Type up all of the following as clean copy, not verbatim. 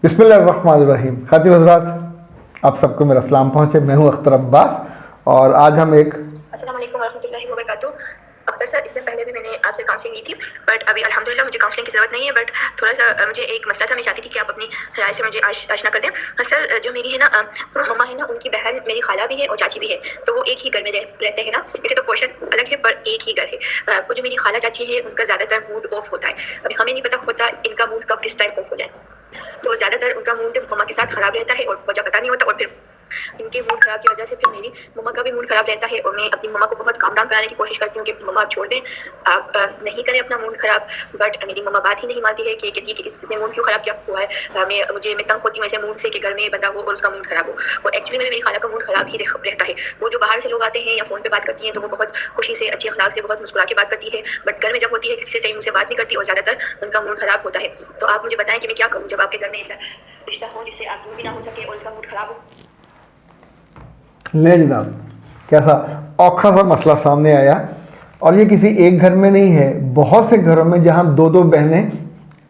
बिस्मिल्लाहिर्रहमानिर्रहीम। खातिन हज़रात, आप सबको मेरा सलाम पहुँचे। मैं हूँ अख्तर अब्बास और आज हम एक अस्सलाम वालेकुम वरहमतुल्लाहि वबरकातुहू। अख्तर सर, इससे पहले भी मैंने आपसे काउंसलिंग ली थी, बट अभी अल्हम्दुलिल्लाह मुझे काउंसलिंग की ज़रूरत नहीं है। बट थोड़ा सा मुझे एक मसला था, मैं चाहती थी कि आप अपनी राय से मुझे आशना कर दें। सर, जो मेरी है ना मम्मा है ना, उनकी बहन मेरी खाला भी है और चाची भी है, तो वो एक ही घर में रहते हैं ना। वैसे तो पोर्शन अलग है पर एक ही घर है। वो जो मेरी खाला चाची है, उनका ज़्यादातर मूड ऑफ होता है। अभी हमें नहीं पता होता इनका मूड कब किस टाइम ऑफ हो जाए, तो ज़्यादातर उनका मूड मम्मा के साथ ख़राब रहता है और वजह पता नहीं होता, और फिर इनके मूड ख़राब की वजह से फिर मेरी मम्मा का भी मूड ख़राब रहता है। और मैं अपनी मम्मा को बहुत काम डाउन कराने की कोशिश करती हूँ कि मम्मा आप छोड़ दें, आप नहीं करें अपना मूड ख़राब। बट मेरी मम्मा बात ही नहीं मानती है कि कहती है कि इसने मूड क्यों ख़राब क्या हुआ है। मैं तंग होती हूँ ऐसे मूड से कि घर में बंदा हो और उसका मूड ख़राब हो। और एक्चुअली में मेरी खाला का मूड ख़राब ही रहता है। वो जो बाहर से लोग आते हैं या फ़ोन पर बात करती हैं, तो वो बहुत खुशी से, अच्छी अखलाक से, बहुत मुस्कुरा के बात करती है। बट घर में जब होती है, किसी से सही मुँह से बात नहीं करती और ज़्यादातर उनका मूड ख़राब होता है। तो आप मुझे बताएं कि मैं क्या करूँ जब आपके घर में ऐसा रिश्ता हो जिससे आप दूर भी ना हो सके और उसका मूड ख़राब हो। ले जनाब, कैसा औखा सा मसला सामने आया। और ये किसी एक घर में नहीं है, बहुत से घरों में जहाँ दो दो बहनें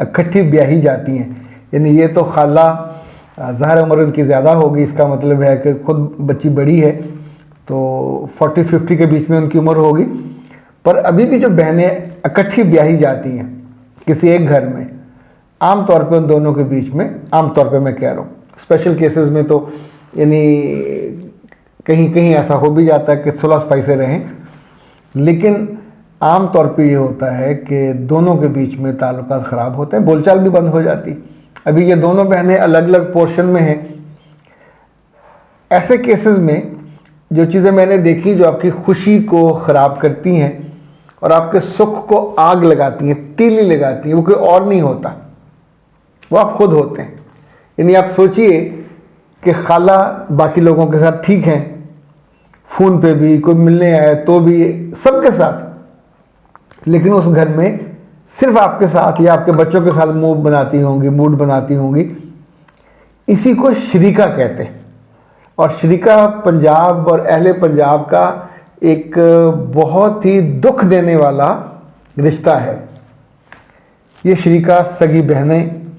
इकट्ठी ब्याही जाती हैं। यानी ये तो खाला ज़ाहिर उम्र उनकी ज़्यादा होगी, इसका मतलब है कि खुद बच्ची बड़ी है, तो 40-50 के बीच में उनकी उम्र होगी। पर अभी भी जो बहनें इकट्ठी ब्याही जाती हैं किसी एक घर में, आम तौर पे उन दोनों के बीच में, आम तौर पे मैं कह रहा हूँ, स्पेशल केसेस में तो यानी कहीं कहीं ऐसा हो भी जाता है कि सुलह सफाई से रहें, लेकिन आम तौर पे ये होता है कि दोनों के बीच में ताल्लुकात ख़राब होते हैं, बोलचाल भी बंद हो जाती। अभी ये दोनों बहनें अलग अलग पोर्शन में हैं। ऐसे केसेस में जो चीज़ें मैंने देखी जो आपकी खुशी को ख़राब करती हैं और आपके सुख को आग लगाती हैं, तीली लगाती हैं, वो कोई और नहीं होता, वो आप खुद होते हैं। यानी आप सोचिए कि खाला बाकी लोगों के साथ ठीक हैं, फ़ोन पे भी, कोई मिलने आए तो भी, सबके साथ, लेकिन उस घर में सिर्फ आपके साथ या आपके बच्चों के साथ मूड बनाती होंगी। इसी को शरीका कहते हैं। और शरीका पंजाब और अहले पंजाब का एक बहुत ही दुख देने वाला रिश्ता है। ये शरीका सगी बहनें,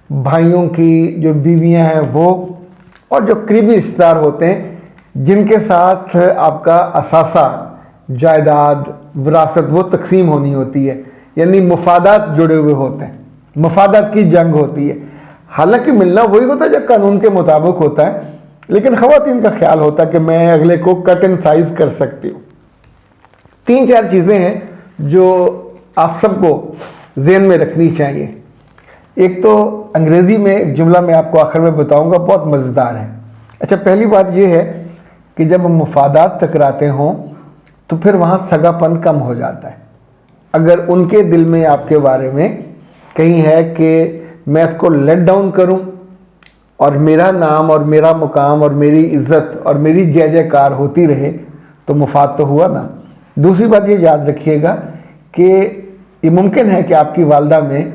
भाइयों की जो बीवियां हैं वो, और जो करीबी रिश्तेदार होते हैं जिनके साथ आपका असासा, जायदाद, विरासत वो तकसीम होनी होती है। यानी मुफादात जुड़े हुए होते हैं, मुफादात की जंग होती है। हालांकि मिलना वही होता है जो कानून के मुताबिक होता है, लेकिन ख़वातीन का ख्याल होता है कि मैं अगले को कट एंड साइज कर सकती हूँ। 3-4 चीज़ें हैं जो आप सबको ज़हन में रखनी चाहिए। एक तो अंग्रेज़ी में एक जुमला मैं आपको आखिर में बताऊंगा, बहुत मज़ेदार है। अच्छा, पहली बात यह है कि जब मुफादात टकराते हों तो फिर वहाँ सगापन कम हो जाता है। अगर उनके दिल में आपके बारे में कहीं है कि मैं इसको लेट डाउन करूँ और मेरा नाम और मेरा मुकाम और मेरी इज़्ज़त और मेरी जय जयकार होती रहे, तो मुफाद तो हुआ ना। दूसरी बात ये याद रखिएगा कि ये मुमकिन है कि आपकी वालदा में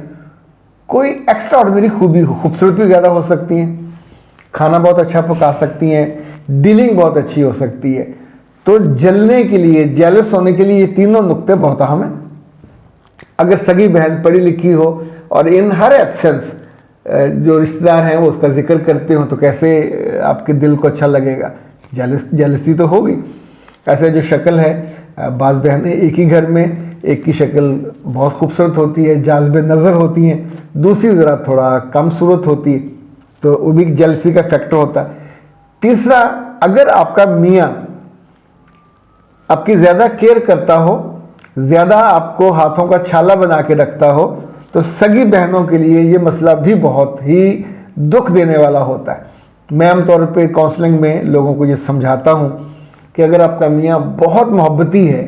कोई एक्स्ट्रा ऑर्डिनरी खूबी हो, खूबसूरत भी ज़्यादा हो सकती हैं, खाना बहुत अच्छा पका सकती हैं, डीलिंग बहुत अच्छी हो सकती है। तो जलने के लिए, जेलस होने के लिए ये तीनों नुक्ते बहुत अहम हैं। अगर सगी बहन पढ़ी लिखी हो और इन हर एब्सेंस जो रिश्तेदार हैं वो उसका जिक्र करते हो, तो कैसे आपके दिल को अच्छा लगेगा, जेलसी तो होगी। ऐसे जो शक्ल है, बाज़ बहनें एक ही घर में एक की शक्ल बहुत खूबसूरत होती है, जाज़िब नज़र होती हैं, दूसरी ज़रा थोड़ा कम सूरत होती है, तो वो भी जेलसी का फैक्टर होता है। तीसरा, अगर आपका मियाँ आपकी ज़्यादा केयर करता हो, ज़्यादा आपको हाथों का छाला बना के रखता हो, तो सगी बहनों के लिए ये मसला भी बहुत ही दुख देने वाला होता है। मैं आमतौर पे काउंसलिंग में लोगों को ये समझाता हूँ कि अगर आपका मियाँ बहुत मोहब्बती है,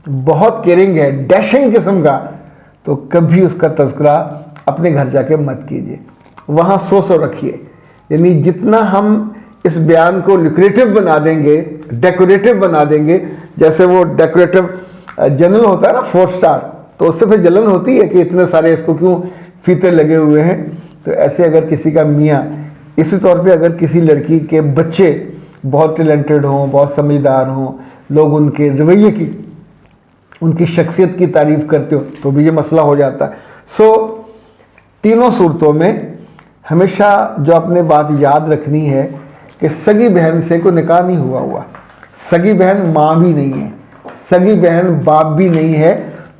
बहुत केयरिंग है, डैशिंग किस्म का, तो कभी उसका तज़किरा अपने घर जाके मत कीजिए, वहाँ सो रखिए। यानी जितना हम इस बयान को लुक्रेटिव बना देंगे, डेकोरेटिव बना देंगे, जैसे वो डेकोरेटिव जनरल होता है ना 4 स्टार, तो उससे फिर जलन होती है कि इतने सारे इसको क्यों फीते लगे हुए हैं। तो ऐसे अगर किसी का मियाँ, इसी तौर पे अगर किसी लड़की के बच्चे बहुत टैलेंटेड हों, बहुत समझदार हों, लोग उनके रवैये की, उनकी शख्सियत की तारीफ़ करते हो, तो भी ये मसला हो जाता है। तीनों सूरतों में हमेशा जो आपने बात याद रखनी है कि सगी बहन से कोई निकाह नहीं हुआ। सगी बहन माँ भी नहीं है, सगी बहन बाप भी नहीं है।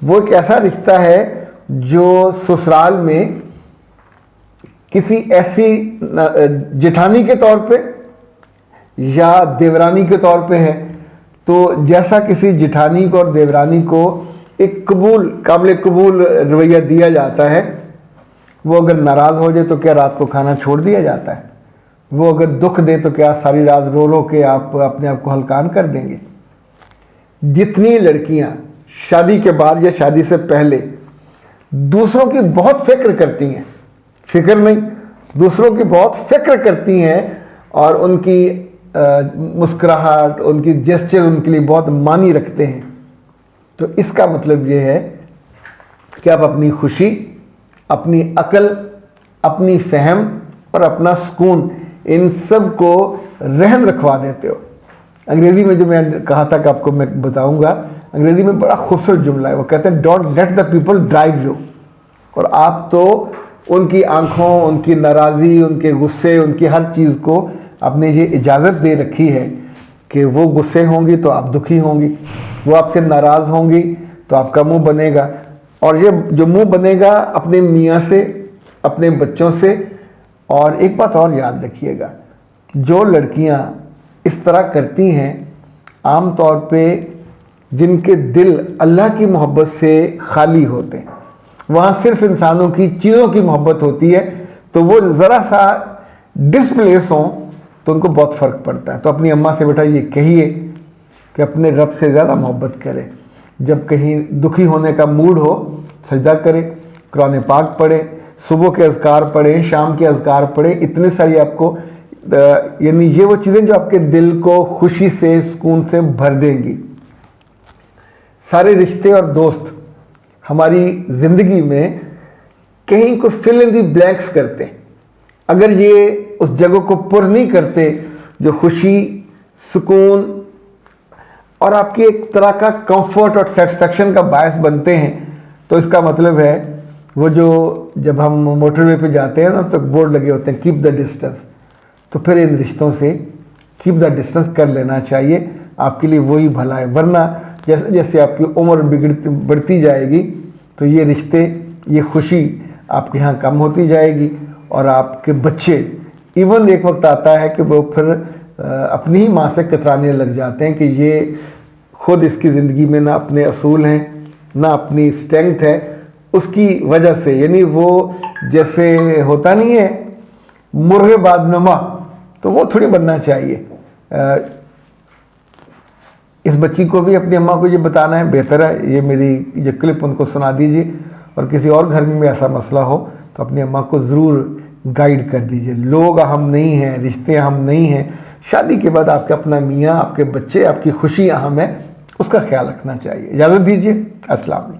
वो एक ऐसा रिश्ता है जो ससुराल में किसी ऐसी जेठानी के तौर पे या देवरानी के तौर पे है। तो जैसा किसी जेठानी को और देवरानी को एक काबिल कबूल रवैया दिया जाता है, वो अगर नाराज़ हो जाए तो क्या रात को खाना छोड़ दिया जाता है? वो अगर दुख दे तो क्या सारी रात रो रो के आप अपने आप को हलकान कर देंगे? जितनी लड़कियां शादी के बाद या शादी से पहले दूसरों की बहुत फिक्र करती हैं, फिक्र नहीं, दूसरों की बहुत फिक्र करती हैं और उनकी मुस्कुराहट, उनकी जेस्चर उनके लिए बहुत मानी रखते हैं, तो इसका मतलब ये है कि आप अपनी खुशी, अपनी अकल, अपनी फहम और अपना सुकून, इन सब को रहन रखवा देते हो। अंग्रेज़ी में जो मैं कहा था कि आपको मैं बताऊंगा, अंग्रेज़ी में बड़ा खूबसूरत जुमला है। वो कहते हैं don't let the people drive you. और आप तो उनकी आंखों, उनकी नाराज़ी, उनके गुस्से, उनकी हर चीज़ को आपने ये इजाज़त दे रखी है कि वो गुस्से होंगी तो आप दुखी होंगी, वो आपसे नाराज़ होंगी तो आपका मुंह बनेगा। और ये जो मुंह बनेगा अपने मियाँ से, अपने बच्चों से। और एक बात और याद रखिएगा, जो लड़कियां इस तरह करती हैं, आम तौर पे जिनके दिल अल्लाह की मोहब्बत से खाली होते हैं, वहाँ सिर्फ इंसानों की, चीज़ों की मोहब्बत होती है, तो वो ज़रा सा डिस्प्लेस हों तो उनको बहुत फ़र्क पड़ता है। तो अपनी अम्मा से बेटा ये कहिए कि अपने रब से ज़्यादा मोहब्बत करें। जब कहीं दुखी होने का मूड हो, सजदा करें, कुरान पाक पढ़ें, सुबह के अज़कार पढ़ें, शाम के अज़कार पढ़ें। इतने सारी आपको यानी ये वो चीज़ें जो आपके दिल को खुशी से, सुकून से भर देंगी। सारे रिश्ते और दोस्त हमारी ज़िंदगी में कहीं को फिल इन दी ब्लैंक्स करते हैं। अगर ये उस जगह को पुर नहीं करते जो खुशी, सुकून और आपकी एक तरह का कंफर्ट और सेटिस्फैक्शन का बायस बनते हैं, तो इसका मतलब है वो जो जब हम मोटरवे पे जाते हैं ना, तो बोर्ड लगे होते हैं कीप द डिस्टेंस, तो फिर इन रिश्तों से कीप द डिस्टेंस कर लेना चाहिए, आपके लिए वही भला है। वरना जैसे जैसे आपकी उम्र बढ़ती जाएगी तो ये रिश्ते, ये खुशी आपके यहाँ कम होती जाएगी और आपके बच्चे, इवन एक वक्त आता है कि वो फिर अपनी ही माँ से कतराने लग जाते हैं कि ये खुद इसकी ज़िंदगी में ना अपने असूल हैं, ना अपनी स्ट्रेंथ है, उसकी वजह से। यानी वो जैसे होता नहीं है मुर्गे बादनुमा, तो वो थोड़ी बनना चाहिए। इस बच्ची को भी अपनी अम्मा को ये बताना है, बेहतर है ये मेरी ये क्लिप उनको सुना दीजिए। और किसी और घर में भी ऐसा मसला हो तो अपनी अम्मा को ज़रूर गाइड कर दीजिए। लोग अहम नहीं हैं, रिश्ते अहम नहीं हैं, शादी के बाद आपके अपना मियाँ, आपके बच्चे, आपकी खुशी अहम है, उसका ख्याल रखना चाहिए। इजाज़त दीजिए, अस्सलाम वालेकुम।